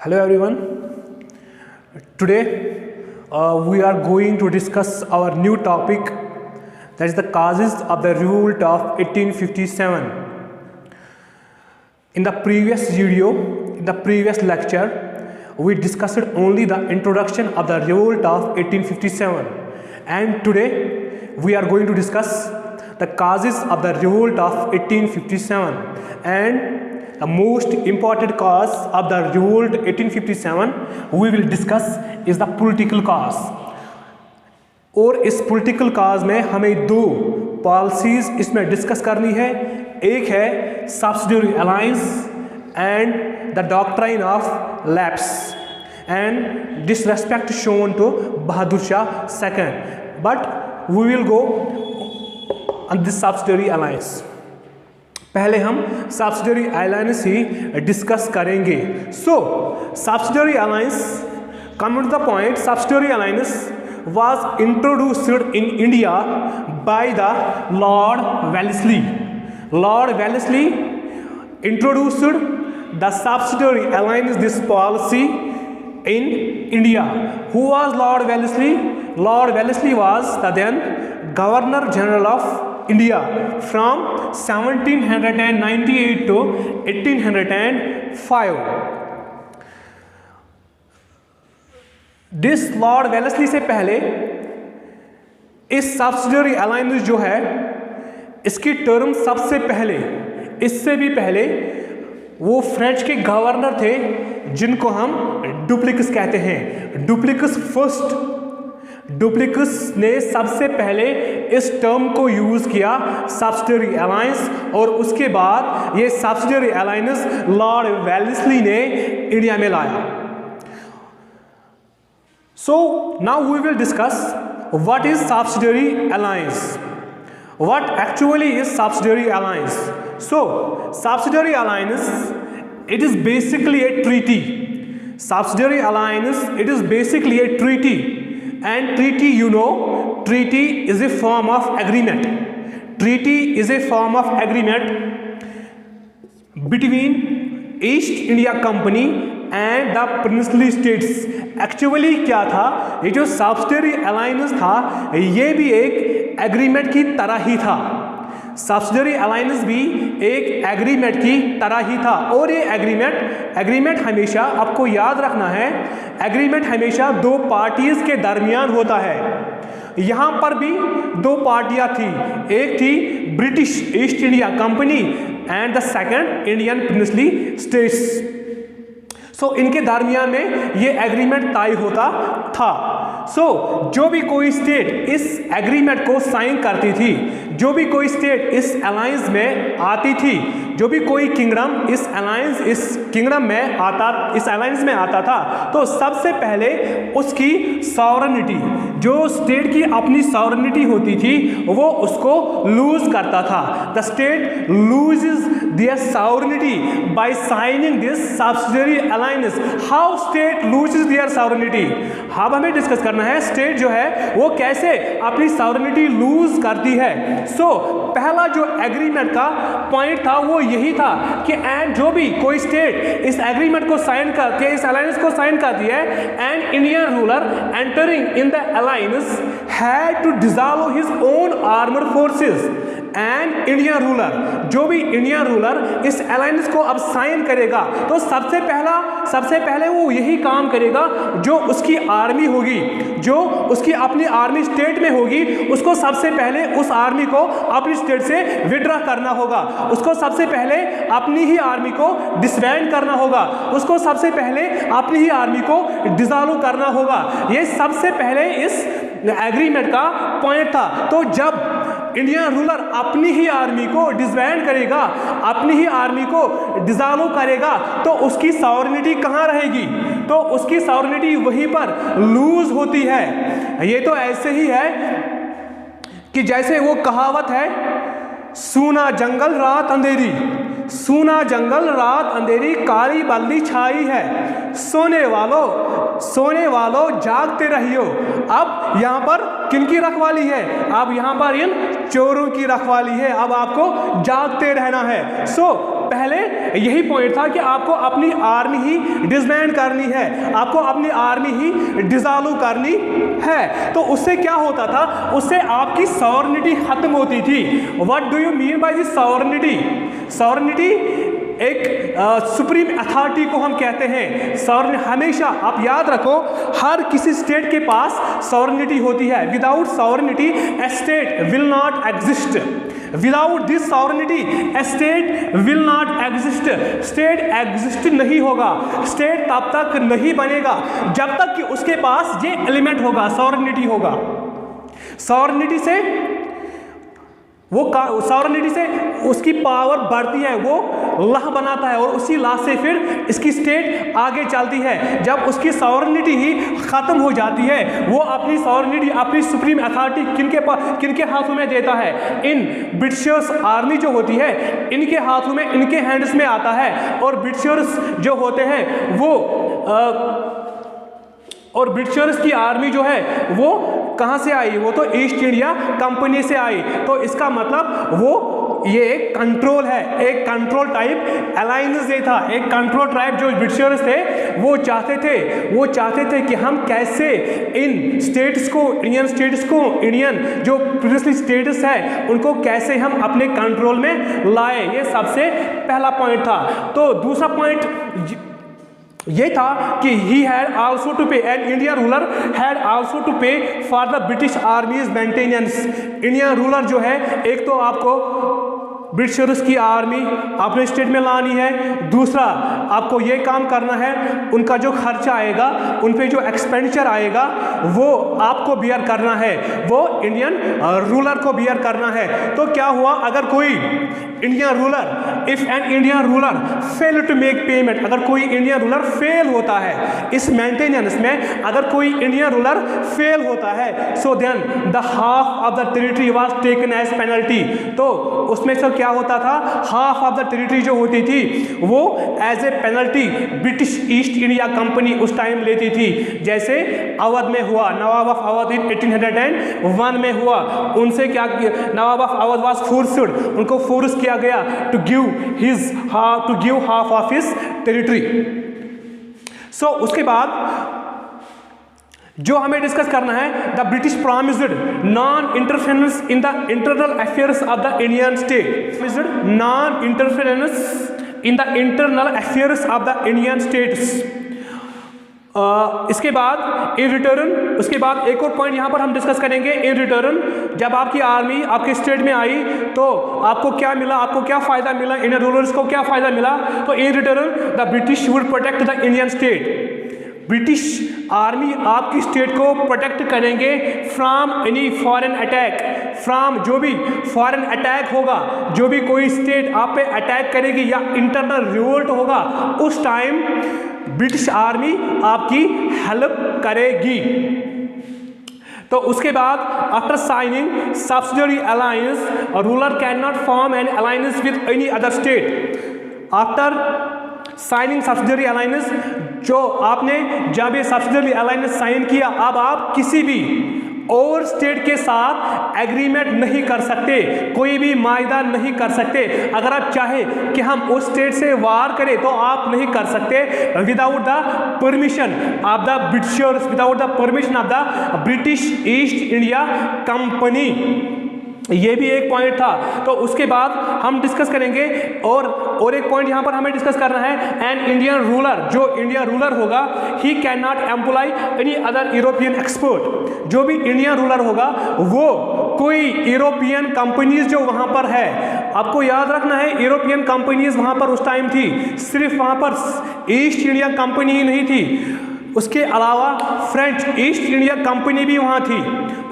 Hello everyone. Today we are going to discuss our new topic, that is the causes of the revolt of 1857. In the previous video, in the previous lecture, we discussed only the introduction of the revolt of 1857, and today we are going to discuss the causes of the revolt of 1857. And the most important cause of the revolt 1857 we will discuss is the political cause. और इस political काज में हमें दो policies इसमें discuss करनी है. एक है subsidiary alliance and the doctrine of lapse and disrespect shown to Bahadur Shah second. But we will go on this subsidiary alliance. पहले हम सब्सिडियरी अलायंस ही डिस्कस करेंगे. So subsidiary alliance, coming to the point, subsidiary alliance was introduced in India by the Lord Wellesley. Lord Wellesley introduced the subsidiary alliance, this policy in India. Who was Lord Wellesley? Lord Wellesley was the then Governor General of India from 1798 to 1805. This Lord Wellesley से पहले इस subsidiary alliance जो है इसकी term सबसे पहले, इससे भी पहले वो फ्रेंच के गवर्नर थे जिनको हम डुप्लिकस कहते हैं. डुप्लिकस फर्स्ट, डुप्लिकस ने सबसे पहले इस टर्म को यूज किया सब्सिडियरी अलायंस, और उसके बाद ये सब्सिडियरी अलायंस लॉर्ड वेलेस्ली ने इंडिया में लाया. So now we will discuss what is subsidiary alliance. What actually is subsidiary alliance? So subsidiary alliance, it is basically a treaty. Subsidiary alliance, it is basically a treaty, and treaty, you know, treaty is a form of agreement. Treaty is a form of agreement between East India Company and the princely states. Actually क्या था, ये जो subsidiary alliance था ये भी एक agreement की तरह ही था. सब्सिडियरी अलायंस भी एक एग्रीमेंट की तरह ही था. और ये एग्रीमेंट हमेशा, आपको याद रखना है, एग्रीमेंट हमेशा दो पार्टीज के दरमियान होता है. यहां पर भी दो पार्टियां थी, एक थी British East India company and the second Indian princely states. So इनके दरमियान में ये एग्रीमेंट तय होता था. सो जो भी कोई स्टेट इस एग्रीमेंट को साइन करती थी, जो भी कोई स्टेट इस अलायंस में आती थी, जो भी कोई किंगडम इस किंगडम में आता, इस अलायंस में आता था, तो सबसे पहले उसकी सॉवरेनिटी, जो स्टेट की अपनी सॉवरेनिटी होती थी, वो उसको लूज करता था. The state loses their sovereignty by signing this subsidiary alliance. How state loses their sovereignty? अब हमें डिस्कस करना है स्टेट जो है वो कैसे अपनी सॉवरेनिटी लूज करती है. सो पहला जो एग्रीमेंट का पॉइंट था वो यही था कि एंड जो भी कोई स्टेट इस एग्रीमेंट को साइन करती है, इस अलायंस को साइन करती है, and Indian ruler entering in the alliance had to dissolve his own armed forces. And Indian ruler, जो भी इंडियन रूलर इस अलायंस को अब साइन करेगा, तो सबसे पहले वो यही काम करेगा, जो उसकी आर्मी होगी, जो उसकी अपनी आर्मी स्टेट में होगी, उसको सबसे पहले उस आर्मी को अपनी स्टेट से विड्रॉ करना होगा. उसको सबसे पहले अपनी ही आर्मी को डिसबैंड करना होगा. उसको सबसे पहले अपनी ही आर्मी को डिसॉल्व करना होगा. ये सबसे पहले इस एग्रीमेंट का पॉइंट था. तो जब इंडियन रूलर अपनी ही आर्मी को डिसबैंड करेगा, अपनी ही आर्मी को डिसॉल्व करेगा, तो उसकी सॉवरेनिटी कहाँ रहेगी? तो उसकी सॉवरेनिटी वहीं पर लूज होती है. ये तो ऐसे ही है कि जैसे वो कहावत है, सूना जंगल रात अंधेरी, सूना जंगल रात अंधेरी, काली बल्ली छाई है, सोने वालों जागते रहियो. अब यहाँ पर किनकी रखवाली है? अब यहाँ पर इन चोरों की रखवाली है, अब आपको जागते रहना है। सो पहले यही पॉइंट था कि आपको अपनी आर्मी ही डिसबैंड करनी है, आपको अपनी आर्मी ही डिसॉल्व करनी है। तो उससे क्या होता था, उससे आपकी सॉवरेनिटी खत्म होती थी। What do you mean by this sovereignty? Sovereignty एक सुप्रीम अथॉरिटी को हम कहते हैं। सॉवरेनिटी हमेशा आप याद रखो, हर किसी स्टेट के पास सॉवरेनिटी होती है। Without sovereignty A state will not exist. Without this sovereignty A state will not exist. State exist नहीं होगा, स्टेट तब तक नहीं बनेगा जब तक कि उसके पास ये एलिमेंट होगा, सॉवरेनिटी होगा। सॉवरेनिटी से सॉवरेनिटी से उसकी पावर बढ़ती है, वो लॉ बनाता है और उसी लॉ से फिर इसकी स्टेट आगे चलती है। जब उसकी सॉवरेनिटी ही ख़त्म हो जाती है, वो अपनी सॉवरेनिटी, अपनी सुप्रीम अथॉरिटी किनके हाथों में देता है? इन ब्रिटिशर्स आर्मी जो होती है इनके हाथों में, इनके हैंड्स में आता है। और ब्रिटिशर्स जो होते हैं वो और ब्रिटिशर्स की आर्मी जो है वो कहाँ से आई? वो तो ईस्ट इंडिया कंपनी से आई। तो इसका मतलब वो ये एक कंट्रोल है, एक कंट्रोल टाइप अलायंस ये था। एक कंट्रोल टाइप जो ब्रिटिशर्स थे वो चाहते थे कि हम कैसे इन स्टेट्स को, इंडियन स्टेट्स को, इंडियन जो प्रीवियसली स्टेट्स है उनको कैसे हम अपने कंट्रोल में लाए। ये सबसे पहला पॉइंट था। तो दूसरा पॉइंट ये था कि he had also to pay, and Indian ruler had also to pay for the British armies maintenance. Indian ruler जो है, एक तो आपको ब्रिटिशर्स की आर्मी अपने स्टेट में लानी है, दूसरा आपको ये काम करना है उनका जो खर्चा आएगा, उन पे जो एक्सपेंडिचर आएगा वो आपको बियर करना है, वो इंडियन रूलर को बियर करना है। तो क्या हुआ, अगर कोई Indian ruler, if an Indian ruler fail to make payment, अगर कोई इंडियन रूलर फेल होता है इस मेंटेनेंस में, अगर कोई इंडियन रूलर फेल होता है, so then the half of the territory was taken as penalty. तो उसमें से क्या होता था, हाफ ऑफ द टेरिटरी जो होती थी वो as a penalty British East India company उस टाइम लेती थी। जैसे अवध में हुआ, नवाब ऑफ अवध इन 1801 में हुआ, उनसे क्या किया, Nawab of Awadh was forced, उनको फोर्स किया गया to give half of his territory. So उसके बाद जो हमें डिस्कस करना है, the British promised non interference in the internal affairs of the Indian state. Non interference in the internal affairs of the Indian states. इसके बाद in return, उसके बाद एक और पॉइंट यहाँ पर हम डिस्कस करेंगे। इन रिटर्न, जब आपकी आर्मी आपके स्टेट में आई तो आपको क्या मिला, आपको क्या फ़ायदा मिला, इंडियन रूलर्स को क्या फ़ायदा मिला? तो in return the British would protect the Indian state. British army आपकी स्टेट को प्रोटेक्ट करेंगे from any foreign attack, from जो भी फॉरेन अटैक होगा, जो भी कोई स्टेट आप पे अटैक करेगी या इंटरनल रिवोल्ट होगा, उस टाइम ब्रिटिश आर्मी आपकी हेल्प करेगी। तो उसके बाद after signing subsidiary alliance, ruler can not form an alliance with any other state. After signing subsidiary alliance, जो आपने जब ये सब्सिडियरी अलायंस साइन किया, अब आप किसी भी और स्टेट के साथ एग्रीमेंट नहीं कर सकते, कोई भी मायदा नहीं कर सकते। अगर आप चाहे कि हम उस स्टेट से वार करें तो आप नहीं कर सकते without the permission of the Britishers, without the permission of the British East India company. ये भी एक पॉइंट था। तो उसके बाद हम डिस्कस करेंगे और एक पॉइंट यहाँ पर हमें डिस्कस करना है, एन इंडियन रूलर, जो इंडियन रूलर होगा, he can not employ any other European expert. जो भी इंडियन रूलर होगा वो कोई यूरोपियन कंपनीज जो वहाँ पर है, आपको याद रखना है यूरोपियन कंपनीज वहाँ पर उस टाइम थी, सिर्फ वहाँ पर ईस्ट इंडिया कंपनी ही नहीं थी, उसके अलावा फ्रेंच ईस्ट इंडिया कंपनी भी वहाँ थी,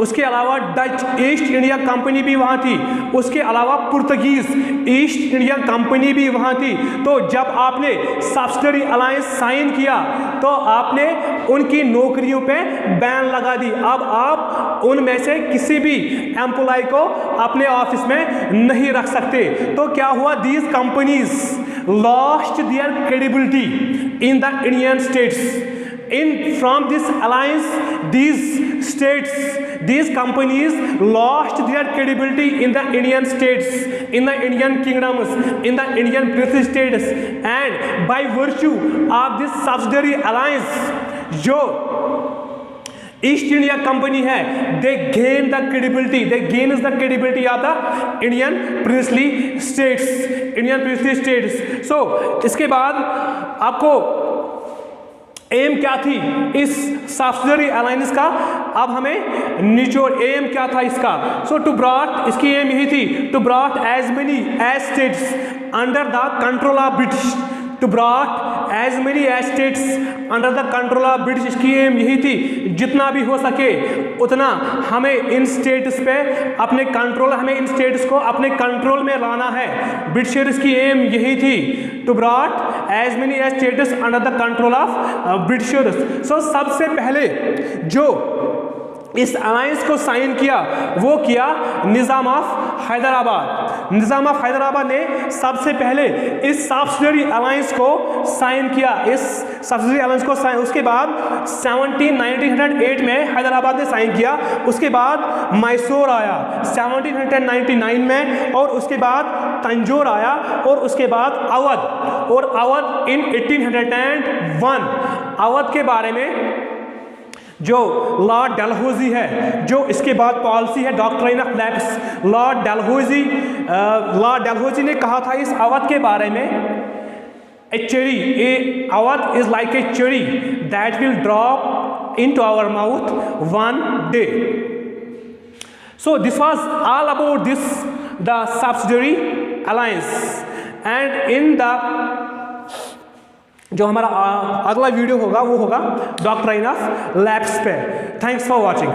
उसके अलावा डच ईस्ट इंडिया कंपनी भी वहाँ थी, उसके अलावा पुर्तगीज ईस्ट इंडिया कंपनी भी वहाँ थी। तो जब आपने सब्सिडियरी अलायंस साइन किया तो आपने उनकी नौकरियों पे बैन लगा दी। अब आप उनमें से किसी भी एम्प्लॉय को अपने ऑफिस में नहीं रख सकते। तो क्या हुआ, these companies lost their credibility in the Indian states. in from this alliance, these states, these companies lost their credibility in the Indian states, in the Indian kingdoms, in the Indian British states, and by virtue of this subsidiary alliance, जो East India company है, they gain the credibility, they gain is the credibility of the Indian princely states, Indian princely states. So इसके बाद आपको M क्या थी इस subsidiary alliance का, अब हमें निचोड़ एम क्या था इसका। सो टू ब्रॉट, इसकी एम यही थी, to brought as many as states under the control of British, to brought as many as states under the control of British. इसकी एम यही थी, जितना भी हो सके उतना हमें इन स्टेट्स पे अपने कंट्रोल, हमें इन स्टेट्स को अपने कंट्रोल में लाना है। ब्रिटिशर्स की एम यही थी, to brought as many as states under the control of Britishers. So सबसे पहले जो इस अलायंस को साइन किया वो किया निज़ाम ऑफ हैदराबाद। निज़ाम ऑफ हैदराबाद ने सबसे पहले इस सब्सिडियरी अलायंस को साइन किया, इस सब्सिडियरी अलायंस को साइन। उसके बाद 1908 में हैदराबाद ने साइन किया, उसके बाद मैसूर आया 1799 में, और उसके बाद तंजौर आया, और उसके बाद अवध, और अवध इन 1801। अवध के बारे में जो लॉर्ड डलहौजी है, जो इसके बाद पॉलिसी है doctrine of lapse, Lord Dalhousie ने कहा था इस अवध के बारे में, a cherry, a Awadh is like a cherry that will drop into our mouth one day. So this was all about this the subsidiary alliance, and in the जो हमारा अगला वीडियो होगा वो होगा डॉक्ट्रिन ऑफ लैप्स पे। Thanks for watching.